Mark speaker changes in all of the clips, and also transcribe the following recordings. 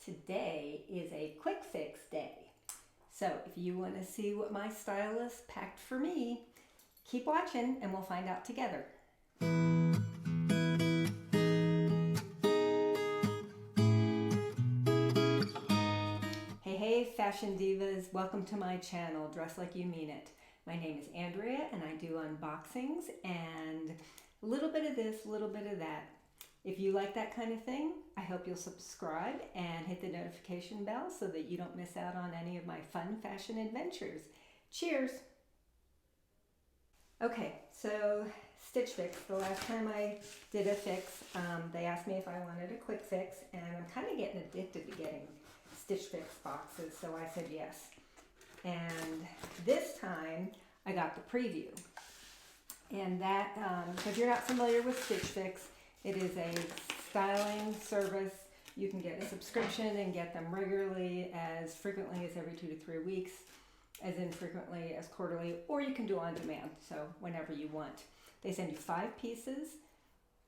Speaker 1: Today is a quick fix day. So if you want to see what my stylist packed for me, keep watching and we'll find out together. Hey fashion divas, welcome to my channel, Dress Like You Mean It. My name is Andrea and I do unboxings and a little bit of this, a little bit of that. If you like that kind of thing, I hope you'll subscribe and hit the notification bell so that you don't miss out on any of my fun fashion adventures. Cheers! Okay, so Stitch Fix. The last time I did a fix, they asked me if I wanted a quick fix, and I'm kind of getting addicted to getting Stitch Fix boxes, so I said yes. And this time, I got the preview. And that, if you're not familiar with Stitch Fix, it is a styling service. You can get a subscription and get them regularly, as frequently as every 2 to 3 weeks, as infrequently as quarterly, or you can do on demand, so whenever you want. They send you 5 pieces,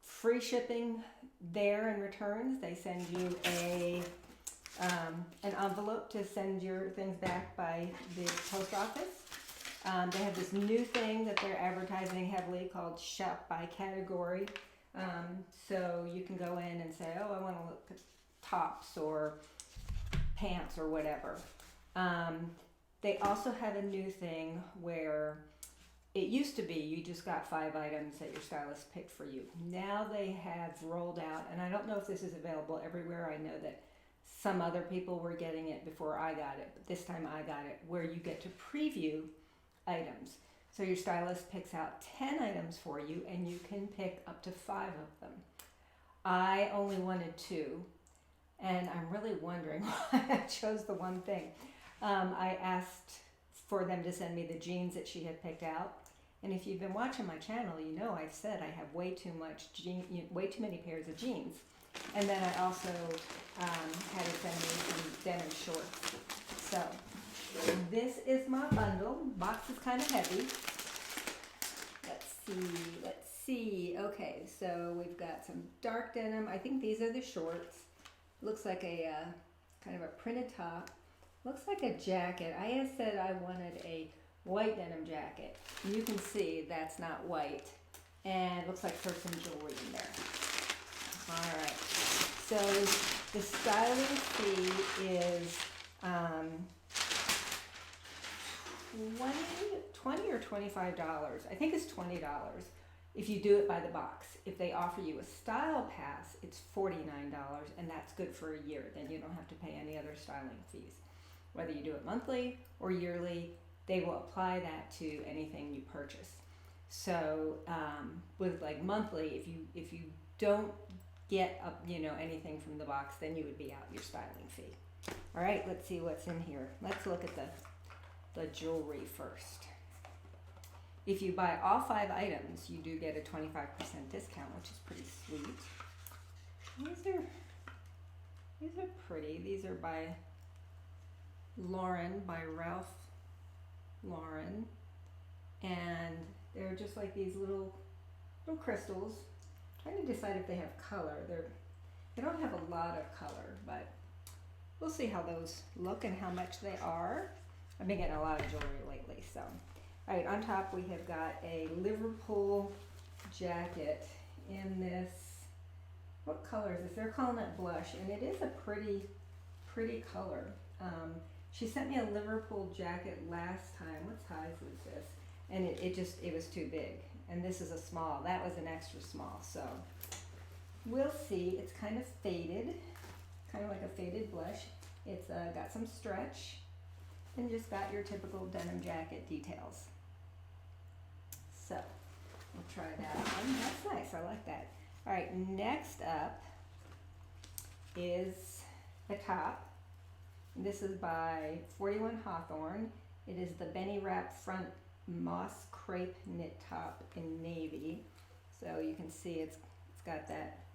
Speaker 1: free shipping there and returns. They send you an envelope to send your things back by the post office. They have this new thing that they're advertising heavily called Shop by Category. So you can go in and say, oh, I want to look at tops or pants or whatever. They also have a new thing where it used to be you just got 5 items that your stylist picked for you. Now they have rolled out, and I don't know if this is available everywhere. I know that some other people were getting it before I got it, but this time I got it, where you get to preview items. So your stylist picks out 10 items for you and you can pick up to 5 of them. I only wanted 2 and I'm really wondering why I chose the one thing. I asked for them to send me the jeans that she had picked out. And if you've been watching my channel, you know I've said I have way too many pairs of jeans. And then I also had to send me some denim shorts. So this is my bundle. Box is kind of heavy. Let's see. Okay, so we've got some dark denim. I think these are the shorts. Looks like a kind of a printed top. Looks like a jacket. I had said I wanted a white denim jacket. You can see that's not white. And it looks like there's some jewelry in there. All right. So the styling fee is $20 or $25. I think it's $20 if you do it by the box. If they offer you a style pass, it's $49, and that's good for a year. Then you don't have to pay any other styling fees. Whether you do it monthly or yearly, they will apply that to anything you purchase. So with like monthly, if you don't get up, anything from the box, then you would be out your styling fee. All right, let's see what's in here. Let's look at the jewelry first. If you buy all 5 items, you do get a 25% discount, which is pretty sweet. These are pretty. These are by Ralph Lauren, and they're just like these little crystals. I'm trying to decide if they have color. They don't have a lot of color, but we'll see how those look and how much they are. I've been getting a lot of jewelry lately, so. All right, on top we have got a Liverpool jacket in this, what color is this? They're calling it blush, and it is a pretty color. She sent me a Liverpool jacket last time. What size was this? And it was too big. And this is a small. That was an extra small, so we'll see. It's kind of faded, kind of like a faded blush. It's got some stretch. And just got your typical denim jacket details. So we'll try that on. That's nice. I like that. All right, next up is a top. This is by 41 Hawthorn. It is the Benni wrap front moss crepe knit top in navy. So you can see it's got that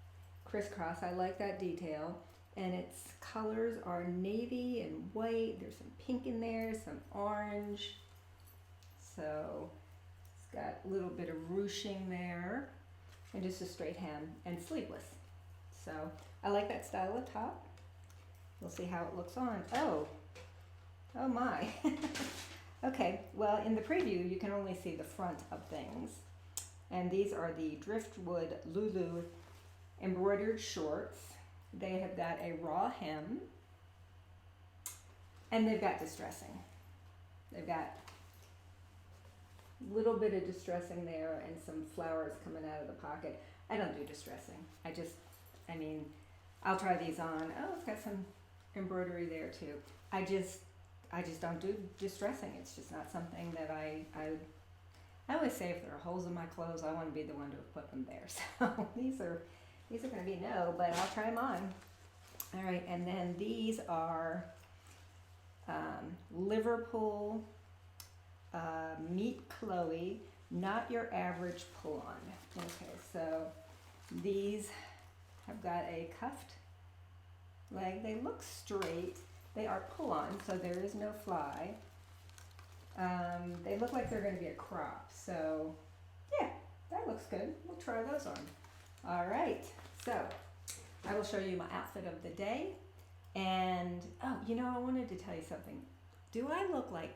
Speaker 1: crisscross. I like that detail. And its colors are navy and white. There's some pink in there, some orange. So it's got a little bit of ruching there. And just a straight hem and sleeveless. So I like that style of top. We'll see how it looks on. Oh my. Okay, well in the preview you can only see the front of things. And these are the Driftwood Lulu embroidered shorts. They have got a raw hem and they've got distressing. They've got a little bit of distressing there and some flowers coming out of the pocket. I don't do distressing. I mean, I'll try these on. Oh, it's got some embroidery there too. I just don't do distressing. It's just not something that I always say if there are holes in my clothes, I want to be the one to have put them there. So these are going to be no, but I'll try them on. All right, and then these are Liverpool Meet Chloe, not your average pull-on. Okay, so these have got a cuffed leg. They look straight. They are pull-on, so there is no fly. They look like they're going to be a crop, so yeah, that looks good. We'll try those on. All right, so I will show you my outfit of the day. And oh, you know, I wanted to tell you something. Do I look like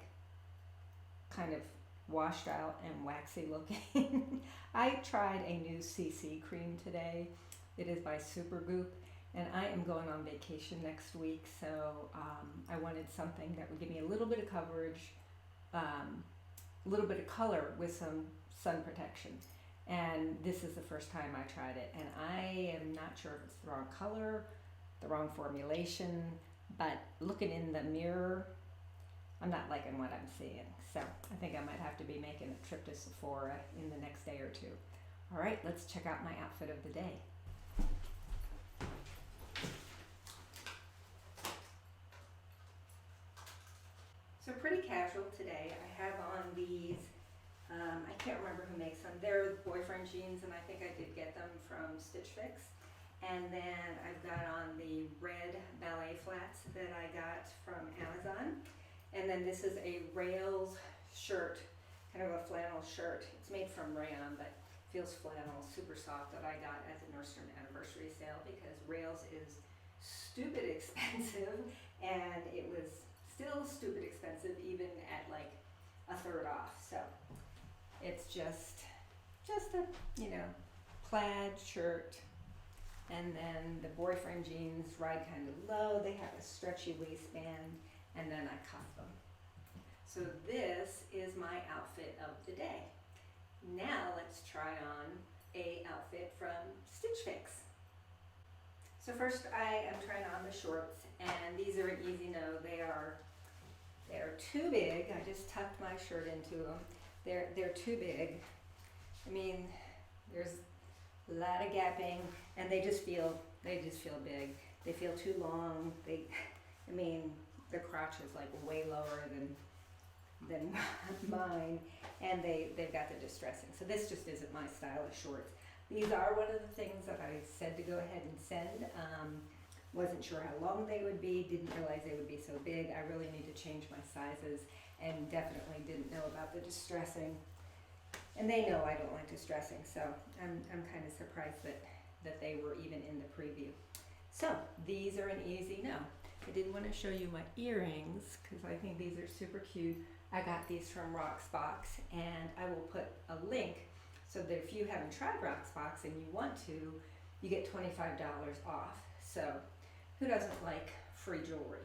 Speaker 1: kind of washed out and waxy looking? I tried a new CC cream today. It is by Supergoop, and I am going on vacation next week, so I wanted something that would give me a little bit of coverage, a little bit of color with some sun protection. And this is the first time I tried it, and I am not sure if it's the wrong color, the wrong formulation, but looking in the mirror, I'm not liking what I'm seeing. So I think I might have to be making a trip to Sephora in the next day or two. All right, let's check out my outfit of the day. So pretty casual today. I have on these, I can't remember who makes them. They're boyfriend jeans, and I think I did get them from Stitch Fix. And then I've got on the red ballet flats that I got from Amazon. And then this is a Rails shirt, kind of a flannel shirt. It's made from rayon, but feels flannel, super soft, that I got at the Nordstrom anniversary sale because Rails is stupid expensive, and it was still stupid expensive even at like a third off. So it's just a, you know, plaid shirt. And then the boyfriend jeans ride kind of low. They have a stretchy waistband, and then I cuff them. So this is my outfit of the day. Now let's try on a outfit from Stitch Fix. So first I am trying on the shorts, and these are an easy no. They're too big. I just tucked my shirt into them. They're too big. I mean, there's a lot of gapping, and they just feel big. They feel too long. I mean, the crotch is like way lower than mine, and they've got the distressing. So this just isn't my style of shorts. These are one of the things that I said to go ahead and send. Wasn't sure how long they would be, didn't realize they would be so big. I really need to change my sizes, and definitely didn't know about the distressing. And they know I don't like distressing, so I'm kind of surprised that they were even in the preview. So these are an easy no. I did want to show you my earrings because I think these are super cute. I got these from Rocksbox, and I will put a link so that if you haven't tried Rocksbox and you want to, you get $25 off. So who doesn't like free jewelry?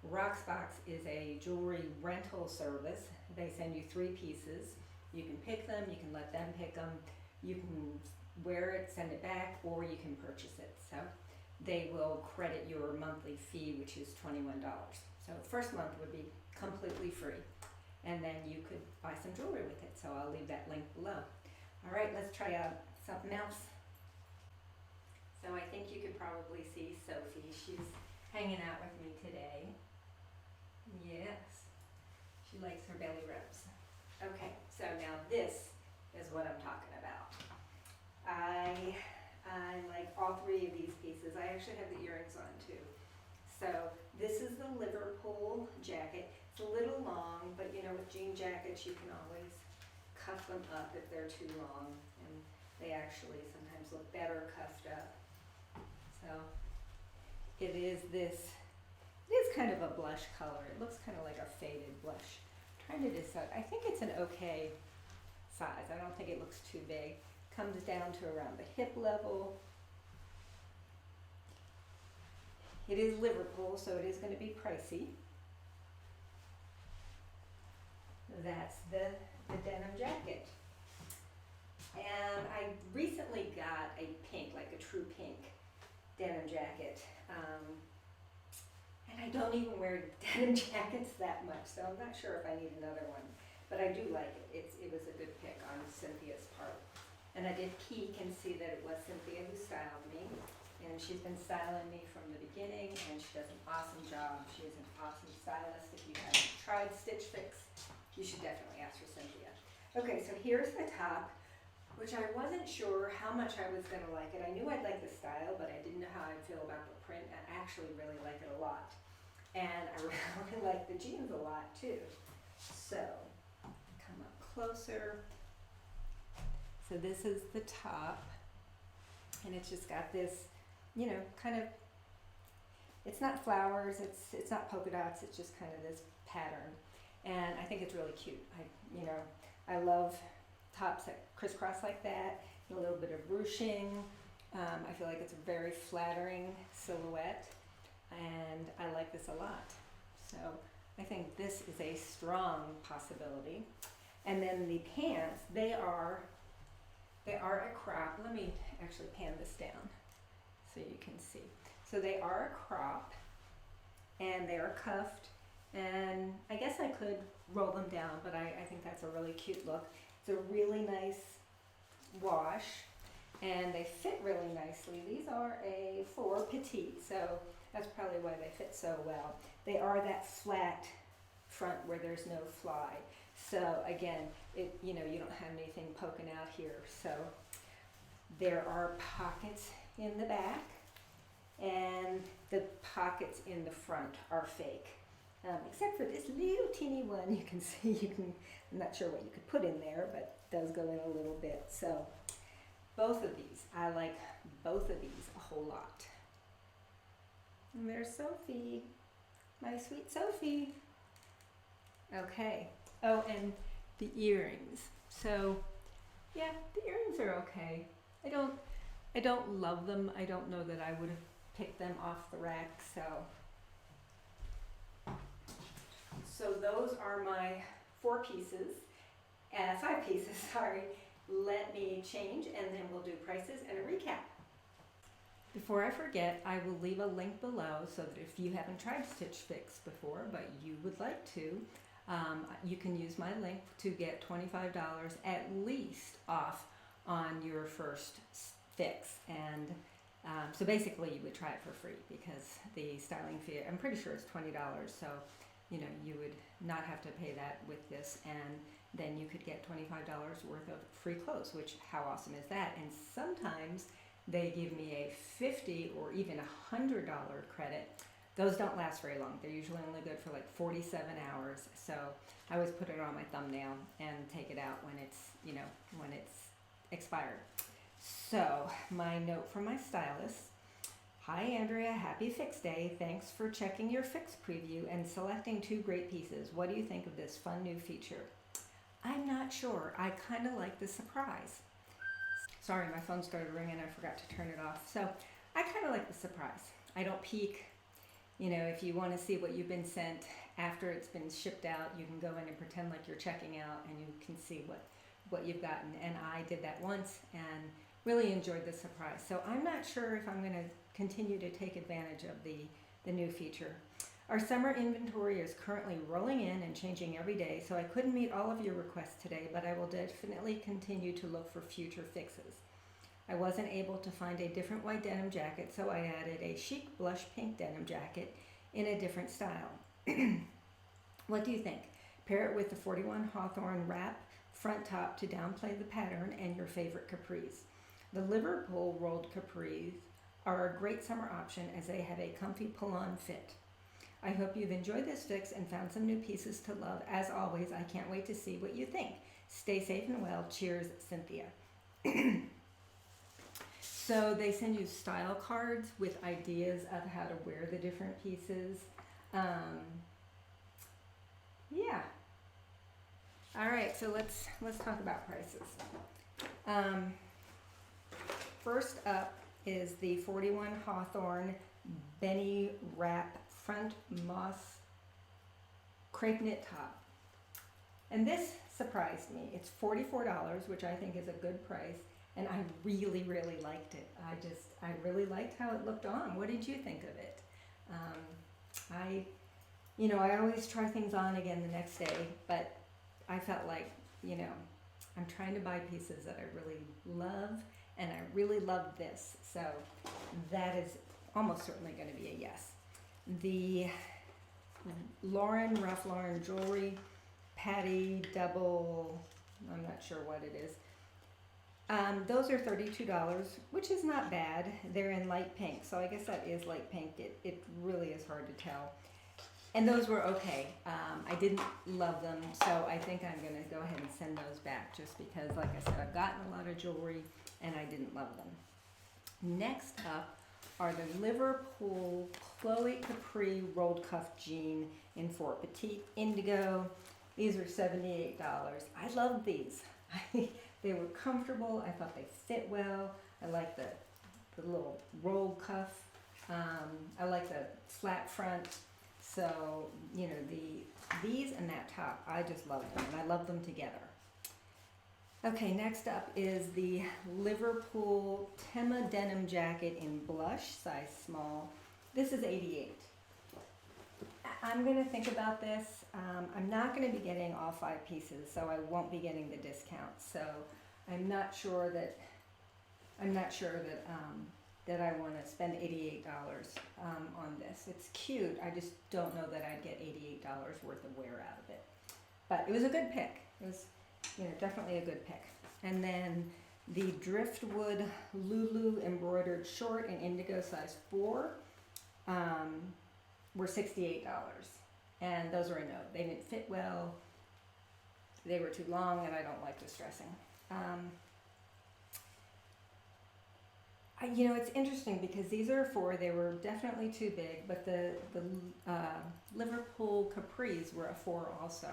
Speaker 1: Rocksbox is a jewelry rental service. They send you 3 pieces. You can pick them, you can let them pick them, you can wear it, send it back, or you can purchase it. So they will credit your monthly fee, which is $21. So the first month would be completely free, and then you could buy some jewelry with it. So I'll leave that link below. All right, let's try out something else. So I think you could probably see Sophie. She's hanging out with me today. Yes, she likes her belly rubs. Okay, so now this is what I'm talking about. I like all 3 of these pieces. I actually have the earrings on too. So this is the Liverpool jacket. It's a little long, but you know, with jean jackets you can always cuff them up if they're too long, and they actually sometimes look better cuffed up. So it is this is kind of a blush color. It looks kind of like a faded blush. I'm trying to decide. I think it's an okay size. I don't think it looks too big. Comes down to around the hip level. It is Liverpool, so it is going to be pricey. That's the denim jacket. And I recently got a pink, like a true pink denim jacket. And I don't even wear denim jackets that much, so I'm not sure if I need another one. But I do like it. It was a good pick on Cynthia's part. And I did peek and see that it was Cynthia who styled me. And she's been styling me from the beginning, and she does an awesome job. She is an awesome stylist. If you haven't tried Stitch Fix, you should definitely ask for Cynthia. Okay, so here's the top, which I wasn't sure how much I was going to like it. I knew I'd like the style, but I didn't know how I'd feel about the print. I actually really like it a lot. And I really like the jeans a lot too. So, come up closer. So this is the top, and it's just got this, you know, kind of, it's not flowers, it's not polka dots, it's just kind of this pattern. And I think it's really cute. I love tops that crisscross like that, and a little bit of ruching. I feel like it's a very flattering silhouette, and I like this a lot. So I think this is a strong possibility. And then the pants, they are a crop. Let me actually pan this down so you can see. So they are a crop, and they are cuffed, and I guess I could roll them down, but I think that's a really cute look. It's a really nice wash, and they fit really nicely. These are a 4 petite, so that's probably why they fit so well. They are that flat front where there's no fly. So again, you don't have anything poking out here. So there are pockets in the back, and the pockets in the front are fake. Except for this little teeny one, you can see, I'm not sure what you could put in there, but it does go in a little bit. So both of these, I like both of these a whole lot. And there's Sophie, my sweet Sophie. Okay. Oh, and the earrings. So, yeah, the earrings are okay. I don't love them. I don't know that I would have picked them off the rack. So those are my 5 pieces. Sorry. Let me change, and then we'll do prices and a recap. Before I forget, I will leave a link below so that if you haven't tried Stitch Fix before, but you would like to, you can use my link to get $25 at least off on your first fix. And so basically you would try it for free, because the styling fee, I'm pretty sure it's $20. So, you would not have to pay that with this, and then you could get $25 worth of free clothes, which, how awesome is that? And sometimes they give me a $50 or even $100 credit. Those don't last very long. They're usually only good for like 47 hours. So I always put it on my thumbnail and take it out when it's expired. So my note from my stylist: hi Andrea, happy fix day. Thanks for checking your fix preview and selecting 2 great pieces. What do you think of this fun new feature? I'm not sure. I kind of like the surprise. Sorry, my phone started ringing. I forgot to turn it off. So I kind of like the surprise. I don't peek. If you want to see what you've been sent after it's been shipped out, you can go in and pretend like you're checking out, and you can see what you've gotten. And I did that once and really enjoyed the surprise. So I'm not sure if I'm going to continue to take advantage of the new feature. Our summer inventory is currently rolling in and changing every day, so I couldn't meet all of your requests today, but I will definitely continue to look for future fixes. I wasn't able to find a different white denim jacket, so I added a chic blush pink denim jacket in a different style. What do you think? Pair it with the 41 Hawthorn wrap front top to downplay the pattern, and your favorite capris. The Liverpool rolled capris are a great summer option as they have a comfy pull-on fit. I hope you've enjoyed this fix and found some new pieces to love. As always, I can't wait to see what you think. Stay safe and well. Cheers, Cynthia. So they send you style cards with ideas of how to wear the different pieces. Yeah. All right, so let's talk about prices. First up is the 41 Hawthorn Benni wrap front moss crepe knit top. And this surprised me. It's $44, which I think is a good price, and I really, really liked it. I really liked how it looked on. What did you think of it? I always try things on again the next day, but I felt like, I'm trying to buy pieces that I really love, and I really loved this. So that is almost certainly going to be a yes. The Ralph Lauren jewelry, Patti double, I'm not sure what it is. Those are $32, which is not bad. They're in light pink, so I guess that is light pink. It really is hard to tell. And those were okay. I didn't love them, so I think I'm going to go ahead and send those back just because, like I said, I've gotten a lot of jewelry and I didn't love them. Next up are the Liverpool Chloe Capri rolled cuff jean in 4 petite indigo. These are $78. I love these. They were comfortable. I thought they fit well. I like the little rolled cuff. I like the flat front. So, these and that top, I just love them, and I love them together. Okay, next up is the Liverpool Temma denim jacket in blush, size small. This is $88. I'm going to think about this. I'm not going to be getting all 5 pieces, so I won't be getting the discount. So I'm not sure that that I want to spend $88 on this. It's cute. I just don't know that I'd get $88 worth of wear out of it. But it was a good pick. It was, definitely a good pick. And then the Driftwood Lulu embroidered short in indigo size 4 were $68. And those were a no. They didn't fit well. They were too long, and I don't like distressing. It's interesting because these are 4. They were definitely too big, but the Liverpool Capris were a 4 also.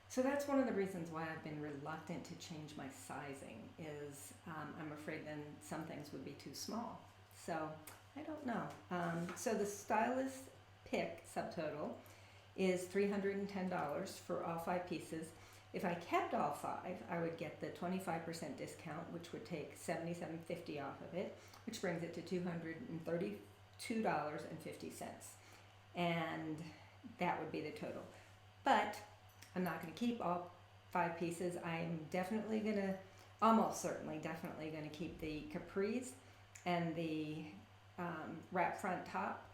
Speaker 1: So that's one of the reasons why I've been reluctant to change my sizing is I'm afraid then some things would be too small. So I don't know. So the Stylist pick subtotal is $310 for all 5 pieces. If I kept all 5, I would get the 25% discount, which would take $77.50 off of it, which brings it to $232.50. And that would be the total. But I'm not going to keep all 5 pieces. I'm definitely going to, almost certainly, definitely going to keep the capris and the wrap front top.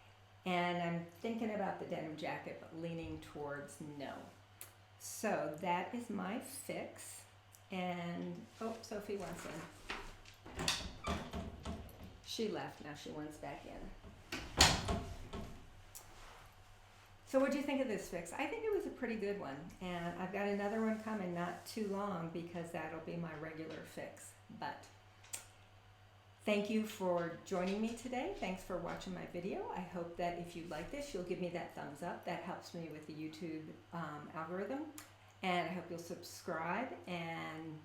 Speaker 1: And I'm thinking about the denim jacket, but leaning towards no. So that is my fix, and Sophie wants in. She left, now she wants back in. So what do you think of this fix? I think it was a pretty good one, and I've got another one coming not too long because that'll be my regular fix. But thank you for joining me today. Thanks for watching my video. I hope that if you like this, you'll give me that thumbs up. That helps me with the YouTube algorithm. And I hope you'll subscribe and,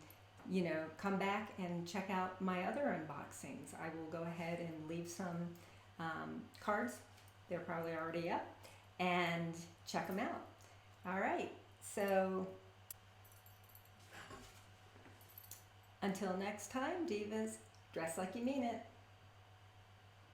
Speaker 1: come back and check out my other unboxings. I will go ahead and leave some cards. They're probably already up. And check them out. All right. So until next time, divas, dress like you mean it.